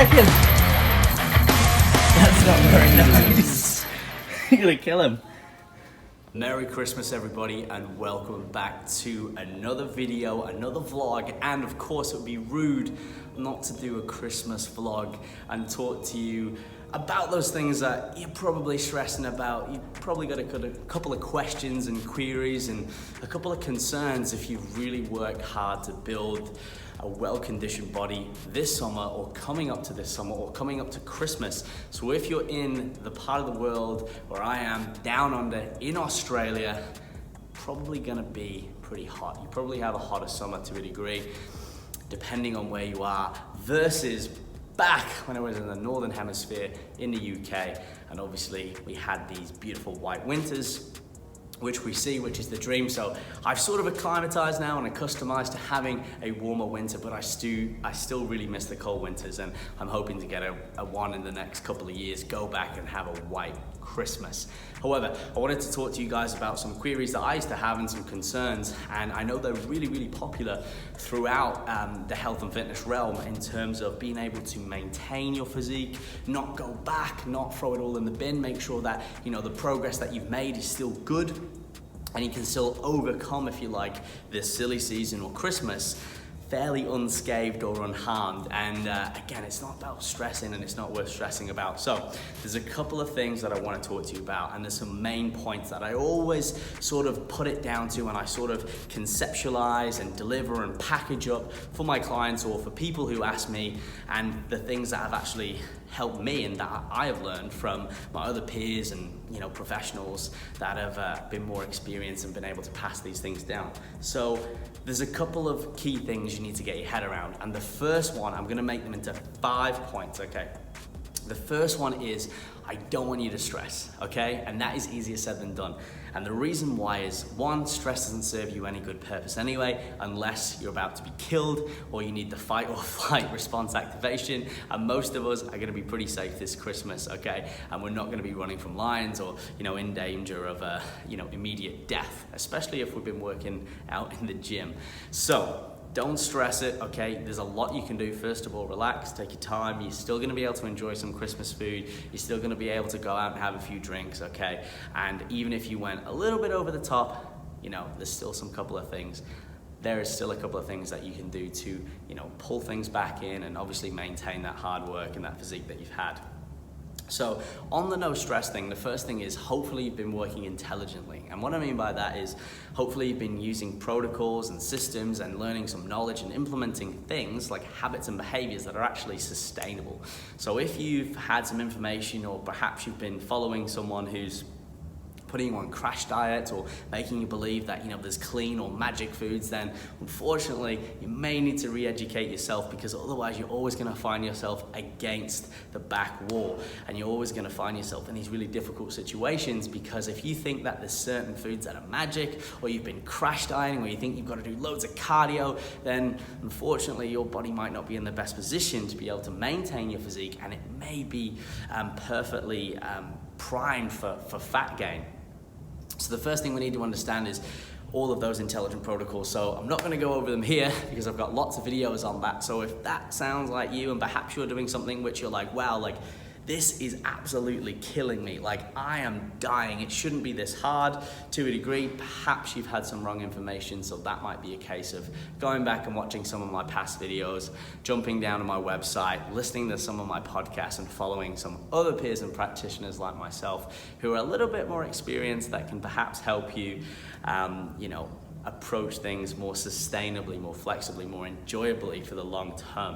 second. That's not very nice. You're gonna kill him. Merry Christmas everybody, and welcome back to another video, another vlog. And of course it would be rude not to do a Christmas vlog and talk to you about those things that you're probably stressing about. You've probably got a couple of questions and queries and a couple of concerns if you really work hard to build a well-conditioned body this summer, or coming up to this summer, or coming up to Christmas. So if you're in the part of the world where I am, down under in Australia, probably gonna be pretty hot. You probably have a hotter summer to a degree, depending on where you are, versus back when I was in the Northern Hemisphere in the UK. And obviously we had these beautiful white winters, which we see, which is the dream. So I've sort of acclimatized now and accustomed to having a warmer winter, but I still really miss the cold winters, and I'm hoping to get a one in the next couple of years, go back and have a white Christmas. However, I wanted to talk to you guys about some queries that I used to have and some concerns, and I know they're really, really popular throughout the health and fitness realm in terms of being able to maintain your physique, not go back, not throw it all in the bin, make sure that, you know, the progress that you've made is still good, and you can still overcome, if you like, this silly season or Christmas fairly unscathed or unharmed. And again, it's not about stressing, and it's not worth stressing about. So there's a couple of things that I want to talk to you about, and there's some main points that I always sort of put it down to, and I sort of conceptualize and deliver and package up for my clients or for people who ask me, and the things that have actually helped me and that I have learned from my other peers and, you know, professionals that have been more experienced and been able to pass these things down. So there's a couple of key things you need to get your head around, and the first one, I'm gonna make them into 5 points, okay? The first one is, I don't want you to stress, okay? And that is easier said than done. And the reason why is, one, stress doesn't serve you any good purpose anyway, unless you're about to be killed or you need the fight or flight response activation. And most of us are gonna be pretty safe this Christmas, okay? And we're not gonna be running from lions or, you know, in danger of, immediate death, especially if we've been working out in the gym. So, don't stress it, okay? There's a lot you can do. First of all, relax, take your time. You're still gonna be able to enjoy some Christmas food. You're still gonna be able to go out and have a few drinks, okay? And even if you went a little bit over the top, you know, there's still some couple of things. There is still a couple of things that you can do to, you know, pull things back in and obviously maintain that hard work and that physique that you've had. So on the no stress thing, the first thing is, hopefully you've been working intelligently. And what I mean by that is, hopefully you've been using protocols and systems and learning some knowledge and implementing things like habits and behaviors that are actually sustainable. So if you've had some information, or perhaps you've been following someone who's putting you on crash diets or making you believe that, you know, there's clean or magic foods, then unfortunately you may need to re-educate yourself, because otherwise you're always going to find yourself against the back wall, and you're always going to find yourself in these really difficult situations, because if you think that there's certain foods that are magic, or you've been crash dieting, or you think you've got to do loads of cardio, then unfortunately your body might not be in the best position to be able to maintain your physique, and it may be perfectly primed for fat gain. So the first thing we need to understand is all of those intelligent protocols. So I'm not gonna go over them here because I've got lots of videos on that. So if that sounds like you, and perhaps you're doing something which you're like, wow, like this is absolutely killing me, like I am dying, it shouldn't be this hard, to a degree, perhaps you've had some wrong information. So that might be a case of going back and watching some of my past videos, jumping down to my website, listening to some of my podcasts, and following some other peers and practitioners like myself who are a little bit more experienced, that can perhaps help you, approach things more sustainably, more flexibly, more enjoyably for the long term.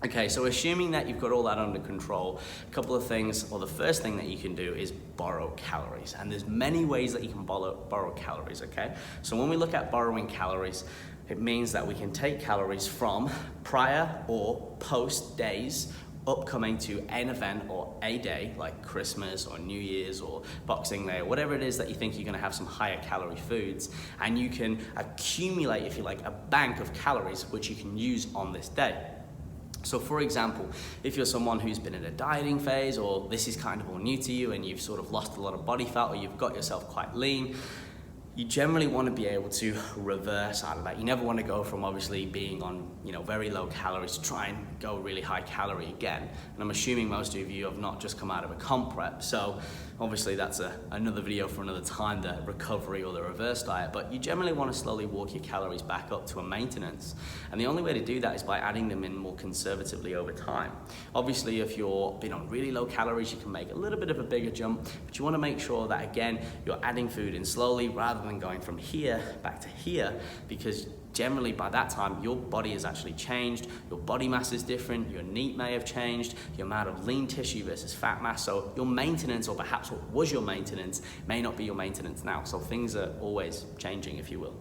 Okay, so assuming that you've got all that under control, a couple of things, or the first thing that you can do is borrow calories. And there's many ways that you can borrow calories, okay? So when we look at borrowing calories, it means that we can take calories from prior or post days upcoming to an event or a day, like Christmas or New Year's or Boxing Day, or whatever it is that you think you're gonna have some higher calorie foods, and you can accumulate, if you like, a bank of calories which you can use on this day. So for example, if you're someone who's been in a dieting phase, or this is kind of all new to you and you've sort of lost a lot of body fat, or you've got yourself quite lean, you generally want to be able to reverse out of that. You never want to go from obviously being on, very low calories to try and go really high calorie again. And I'm assuming most of you have not just come out of a comp prep. So obviously that's another video for another time, the recovery or the reverse diet. But you generally want to slowly walk your calories back up to a maintenance. And the only way to do that is by adding them in more conservatively over time. Obviously, if you're been on really low calories, you can make a little bit of a bigger jump, but you want to make sure that, again, you're adding food in slowly rather than going from here back to here, because generally by that time your body has actually changed, your body mass is different, your NEAT may have changed, your amount of lean tissue versus fat mass, so your maintenance, or perhaps what was your maintenance, may not be your maintenance now. So things are always changing, if you will.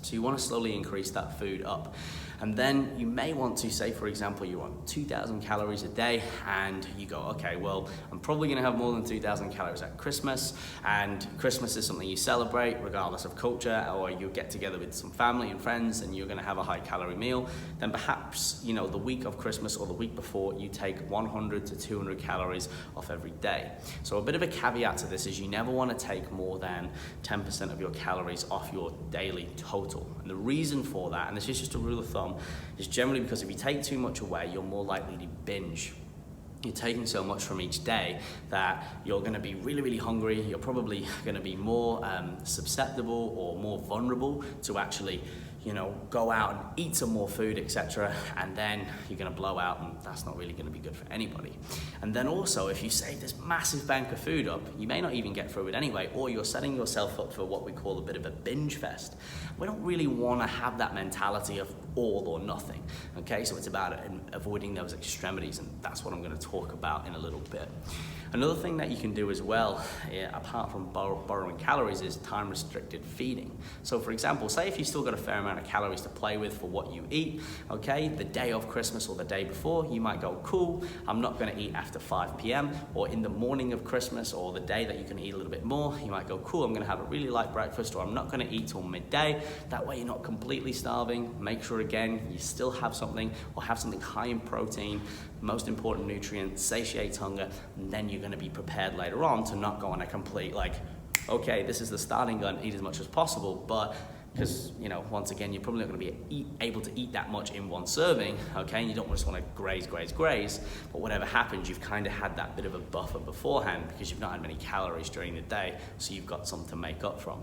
So you want to slowly increase that food up. And then you may want to say, for example, you're on 2,000 calories a day and you go, okay, well, I'm probably gonna have more than 2,000 calories at Christmas, and Christmas is something you celebrate regardless of culture, or you get together with some family and friends and you're gonna have a high calorie meal. Then perhaps, the week of Christmas or the week before, you take 100 to 200 calories off every day. So a bit of a caveat to this is you never wanna take more than 10% of your calories off your daily total. And the reason for that, and this is just a rule of thumb, is generally because if you take too much away, you're more likely to binge. You're taking so much from each day that you're going to be really, really hungry. You're probably going to be more susceptible or more vulnerable to actually, go out and eat some more food, etc. And then you're going to blow out, and that's not really going to be good for anybody. And then also, if you save this massive bank of food up, you may not even get through it anyway, or you're setting yourself up for what we call a bit of a binge fest. We don't really want to have that mentality of all or nothing. Okay, so it's about avoiding those extremities, and that's what I'm going to talk about in a little bit. Another thing that you can do as well, apart from borrowing calories, is time restricted feeding. So for example, say if you've still got a fair amount of calories to play with for what you eat, okay, the day of Christmas or the day before, you might go, cool, I'm not going to eat after 5 p.m. Or in the morning of Christmas, or the day that you can eat a little bit more, you might go, cool, I'm going to have a really light breakfast, or I'm not going to eat till midday. That way you're not completely starving. Make sure, again, you still have something, or have something high in protein, most important nutrient, satiates hunger, and then you're going to be prepared later on to not go on a complete, okay, this is the starting gun, eat as much as possible, but because, once again, you're probably not going to be able to eat that much in one serving, okay, and you don't just want to graze, but whatever happens, you've kind of had that bit of a buffer beforehand because you've not had many calories during the day, so you've got some to make up from.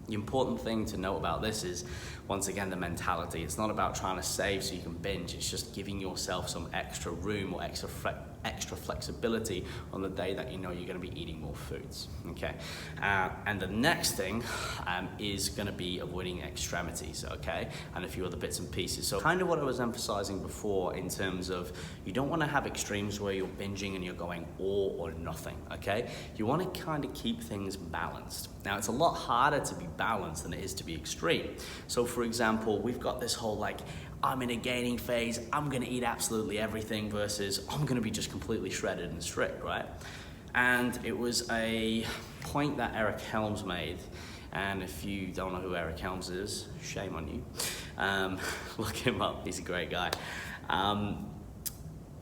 The important thing to note about this is, once again, the mentality. It's not about trying to save so you can binge. It's just giving yourself some extra room or extra flexibility on the day that you're going to be eating more foods. Okay, and the next thing is going to be avoiding extremities. Okay, and a few other bits and pieces. So kind of what I was emphasizing before in terms of you don't want to have extremes where you're binging and you're going all or nothing. Okay, you want to kind of keep things balanced. Now it's a lot harder to be balanced than it is to be extreme. So for example, we've got this whole I'm in a gaining phase, I'm gonna eat absolutely everything versus I'm gonna be just completely shredded and strict, right? And it was a point that Eric Helms made, and if you don't know who Eric Helms is, shame on you. Look him up, he's a great guy.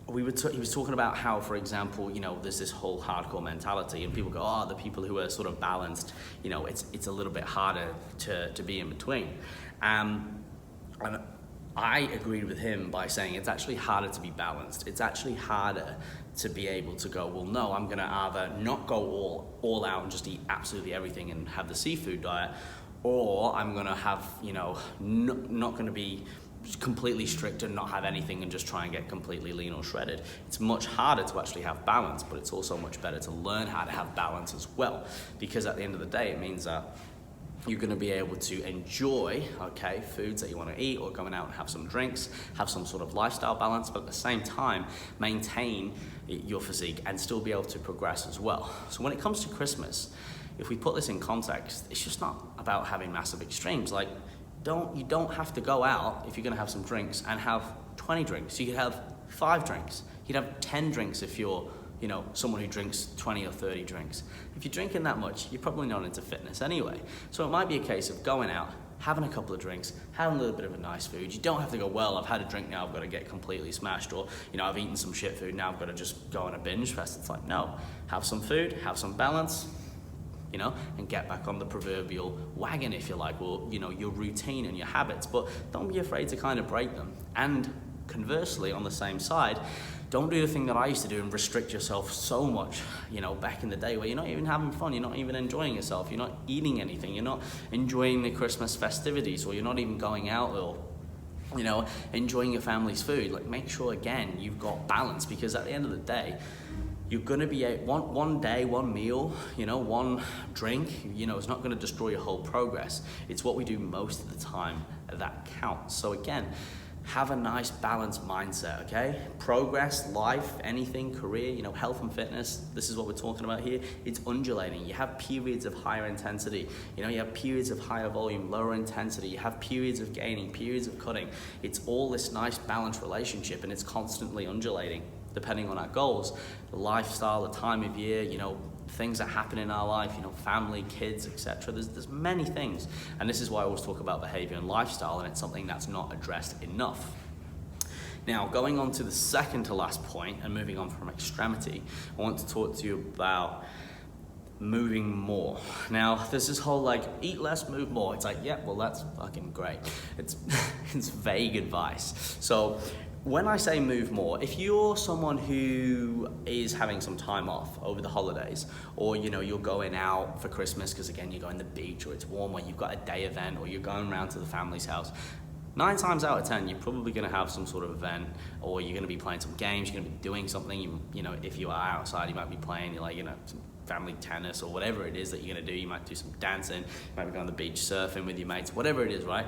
He was talking about how, for example, there's this whole hardcore mentality, and people go, the people who are sort of balanced, it's a little bit harder to be in between. And I agreed with him by saying it's actually harder to be balanced. It's actually harder to be able to go, well, no, I'm gonna either not go all out and just eat absolutely everything and have the seafood diet, or I'm gonna have, not gonna be completely strict and not have anything and just try and get completely lean or shredded. It's much harder to actually have balance, but it's also much better to learn how to have balance as well, because at the end of the day, it means that you're going to be able to enjoy, foods that you want to eat, or going out and have some drinks, have some sort of lifestyle balance, but at the same time, maintain your physique and still be able to progress as well. So when it comes to Christmas, if we put this in context, it's just not about having massive extremes. You don't have to go out if you're going to have some drinks and have 20 drinks. You could have 5 drinks. You could have 10 drinks if you're someone who drinks 20 or 30 drinks. If you're drinking that much, you're probably not into fitness anyway. So it might be a case of going out, having a couple of drinks, having a little bit of a nice food. You don't have to go, well, I've had a drink now, I've got to get completely smashed, or, I've eaten some shit food, now I've got to just go on a binge fest. It's no, have some food, have some balance, and get back on the proverbial wagon, if you like, or, your routine and your habits. But don't be afraid to kind of break them. And conversely, on the same side, don't do the thing that I used to do and restrict yourself so much, back in the day, where you're not even having fun, you're not even enjoying yourself, you're not eating anything, you're not enjoying the Christmas festivities, or you're not even going out, or enjoying your family's food. Like, make sure, again, you've got balance, because at the end of the day, you're going to be one day, one meal, one drink, it's not going to destroy your whole progress. It's what we do most of the time that counts. So again, have a nice balanced mindset, okay? Progress, life, anything, career, health and fitness, this is what we're talking about here. It's undulating. You have periods of higher intensity, you have periods of higher volume, lower intensity, you have periods of gaining, periods of cutting. It's all this nice balanced relationship, and it's constantly undulating depending on our goals, the lifestyle, the time of year, things that happen in our life, family, kids, etc. There's many things. And this is why I always talk about behavior and lifestyle, and it's something that's not addressed enough. Now, going on to the second to last point, and moving on from extremity, I want to talk to you about moving more. Now, there's this whole eat less, move more. It's like, yeah, well, that's fucking great. It's vague advice. So when I say move more, if you're someone who is having some time off over the holidays, or you're going out for Christmas because again you're going to the beach, or it's warm, or you've got a day event, or you're going around to the family's house, 9 times out of 10 you're probably going to have some sort of event, or you're going to be playing some games, you're going to be doing something. If you are outside, you might be playing some family tennis or whatever it is that you're going to do. You might do some dancing, you might be going on the beach surfing with your mates, whatever it is, right?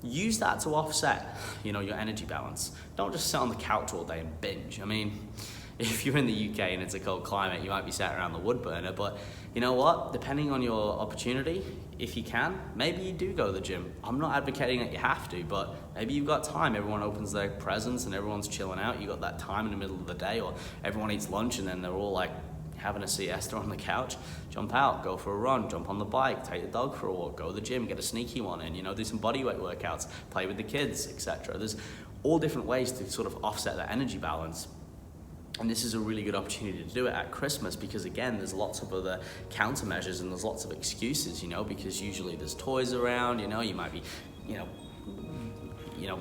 Use that to offset, your energy balance. Don't just sit on the couch all day and binge. I mean, if you're in the UK and it's a cold climate, you might be sat around the wood burner, but you know what? Depending on your opportunity, if you can, maybe you do go to the gym. I'm not advocating that you have to, but maybe you've got time. Everyone opens their presents and everyone's chilling out. You got that time in the middle of the day, or everyone eats lunch and then they're all having a siesta on the couch. Jump out, go for a run, jump on the bike, take the dog for a walk, go to the gym, get a sneaky one in, do some bodyweight workouts, play with the kids, etc. There's all different ways to sort of offset that energy balance. And this is a really good opportunity to do it at Christmas, because again, there's lots of other countermeasures and there's lots of excuses, because usually there's toys around, you might be,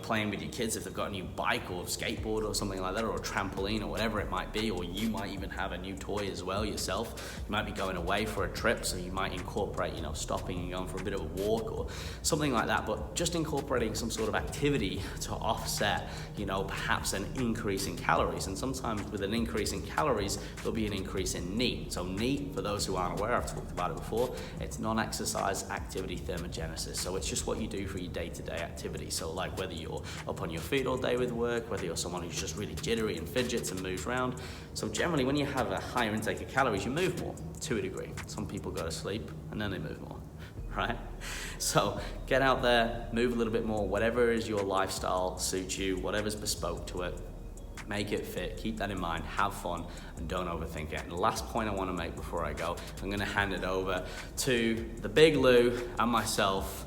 playing with your kids if they've got a new bike or skateboard or something like that, or a trampoline or whatever it might be, or you might even have a new toy as well yourself. You might be going away for a trip, so you might incorporate, stopping and going for a bit of a walk or something like that, but just incorporating some sort of activity to offset, perhaps an increase in calories. And sometimes with an increase in calories, there'll be an increase in NEAT. So NEAT, for those who aren't aware, I've talked about it before, it's non-exercise activity thermogenesis. So it's just what you do for your day-to-day activity. So whether you're up on your feet all day with work, whether you're someone who's just really jittery and fidgets and moves around. So generally, when you have a higher intake of calories, you move more, to a degree. Some people go to sleep and then they move more, right? So get out there, move a little bit more, whatever is your lifestyle suits you, whatever's bespoke to it, make it fit, keep that in mind, have fun, and don't overthink it. And the last point I want to make before I go, I'm going to hand it over to the Big Lou and myself,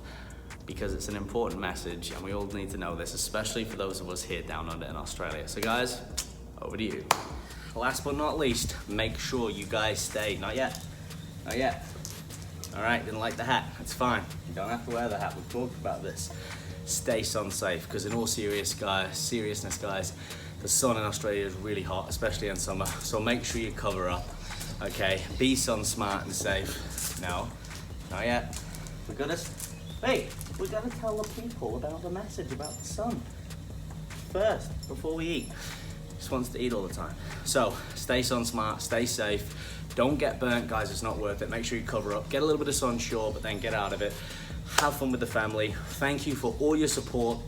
because it's an important message and we all need to know this, especially for those of us here down under in Australia. So guys, over to you. Last but not least, make sure you guys stay, not yet. All right, didn't like the hat, it's fine. You don't have to wear the hat, we've talked about this. Stay sun safe, because in all seriousness guys, the sun in Australia is really hot, especially in summer. So make sure you cover up, okay? Be sun smart and safe. No, not yet. We gotta tell the people about the message about the sun first, before we eat. Just wants to eat all the time. So stay sun smart, stay safe. Don't get burnt, guys, it's not worth it. Make sure you cover up. Get a little bit of sun, sure, but then get out of it. Have fun with the family. Thank you for all your support.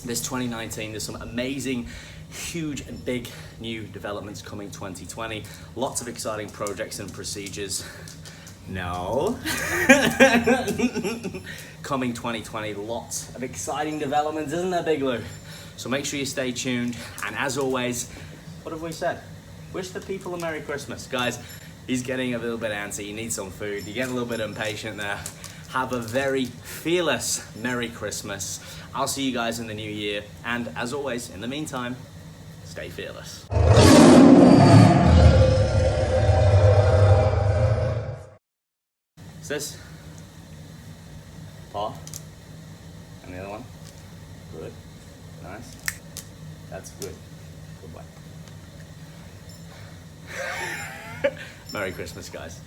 This 2019, there's some amazing, huge and big new developments coming 2020. Lots of exciting projects and procedures. No. Coming 2020, lots of exciting developments, isn't there, Big Lou? So make sure you stay tuned. And as always, what have we said? Wish the people a Merry Christmas. Guys, he's getting a little bit antsy. You need some food. You get a little bit impatient there. Have a very fearless Merry Christmas. I'll see you guys in the new year. And as always, in the meantime, stay fearless. this? Paw. And the other one. Good. Nice. That's good. Good boy. Merry Christmas, guys.